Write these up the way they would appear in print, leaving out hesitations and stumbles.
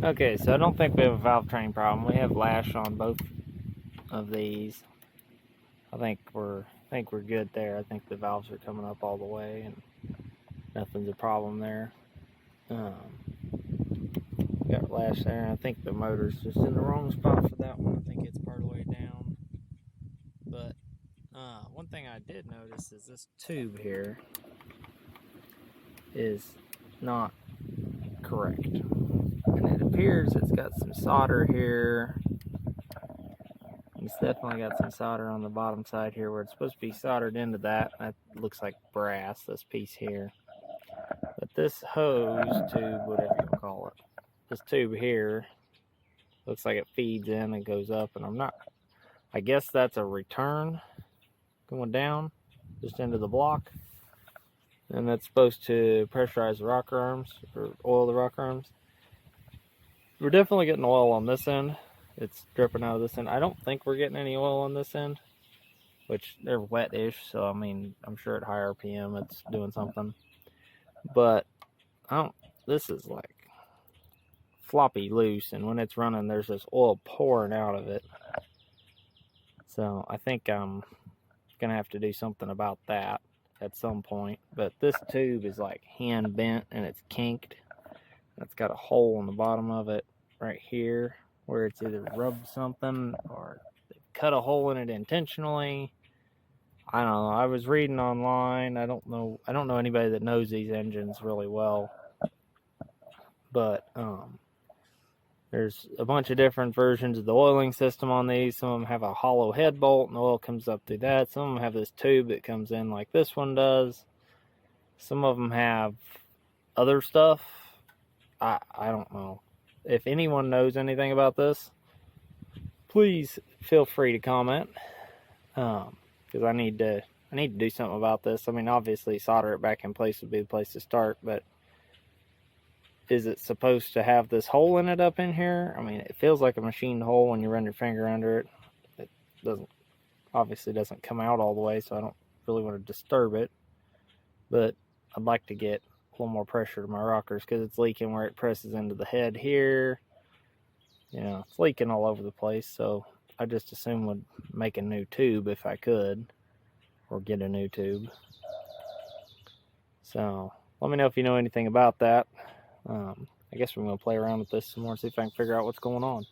Okay, so I don't think we have a valve train problem. We have lash on both of these. I think we're good there. I think the valves are coming up all the way, and nothing's a problem there. Got lash there, and I think the motor's just in the wrong spot for that one. I think it's part of the way down. But one thing I did notice is this tube here is not correct. And it appears it's got some solder here. It's definitely got some solder on the bottom side here where it's supposed to be soldered into that. That looks like brass, this piece here. But this hose tube, whatever you call it, this tube here, looks like it feeds in and goes up. And I guess that's a return going down just into the block. And that's supposed to pressurize the rocker arms or oil the rocker arms. We're definitely getting oil on this end. It's dripping out of this end. I don't think we're getting any oil on this end, which they're wet-ish, so I mean, I'm sure at high RPM it's doing something. But this is like floppy loose, and when it's running, there's this oil pouring out of it. So I think I'm gonna have to do something about that at some point. But this tube is like hand bent and it's kinked. It's got a hole in the bottom of it right here where it's either rubbed something or they cut a hole in it intentionally. I don't know. I was reading online. I don't know anybody that knows these engines really well. But there's a bunch of different versions of the oiling system on these. Some of them have a hollow head bolt and the oil comes up through that. Some of them have this tube that comes in like this one does. Some of them have other stuff. I don't know. If anyone knows anything about this, please feel free to comment. Because I need to do something about this. I mean, obviously solder it back in place would be the place to start, but is it supposed to have this hole in it up in here? I mean, it feels like a machined hole when you run your finger under it. It obviously doesn't come out all the way, so I don't really want to disturb it. But I'd like to get a little more pressure to my rockers because it's leaking where it presses into the head here. You know, it's leaking all over the place, so I just assume would make a new tube if I could, or get a new tube. So let me know if you know anything about that. I guess we're going to play around with this some more and see if I can figure out what's going on.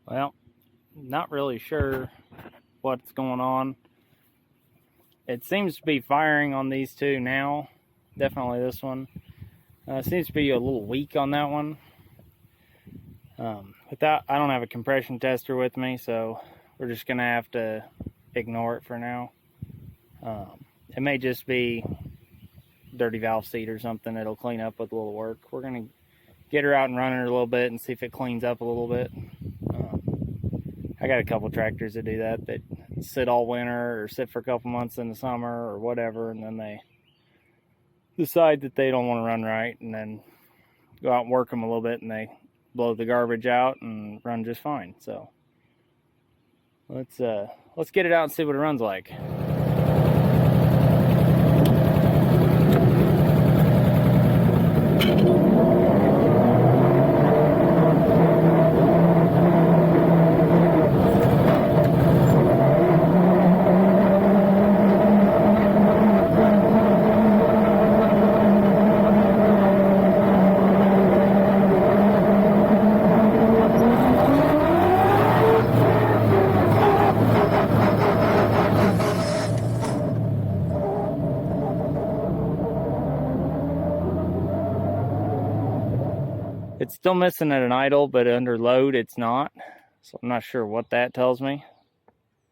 Well, not really sure what's going on. It seems to be firing on these two now. Definitely this one. Seems to be a little weak on that one. I don't have a compression tester with me, so we're just gonna have to ignore it for now. It may just be dirty valve seat or something. It'll clean up with a little work. We're gonna get her out and run her a little bit and see if it cleans up a little bit. I got a couple tractors that do that sit all winter or sit for a couple months in the summer or whatever, and then they decide that they don't want to run right, and then go out and work them a little bit, and they blow the garbage out and run just fine. So let's get it out and see what it runs like. It's still missing at an idle, but under load it's not. So I'm not sure what that tells me.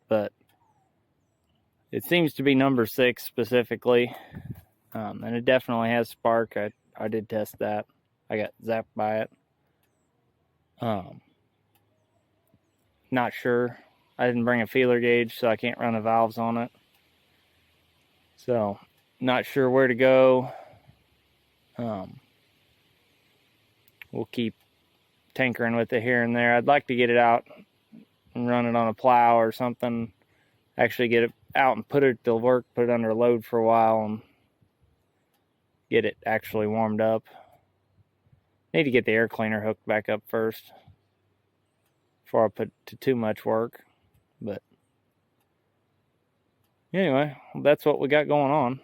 But it seems to be number 6 specifically. And it definitely has spark. I did test that. I got zapped by it. Not sure. I didn't bring a feeler gauge, so I can't run the valves on it. So, not sure where to go. we'll keep tinkering with it here and there. I'd like to get it out and run it on a plow or something. Actually get it out and put it to work, put it under load for a while and get it actually warmed up. Need to get the air cleaner hooked back up first before I put to too much work. But anyway, that's what we got going on.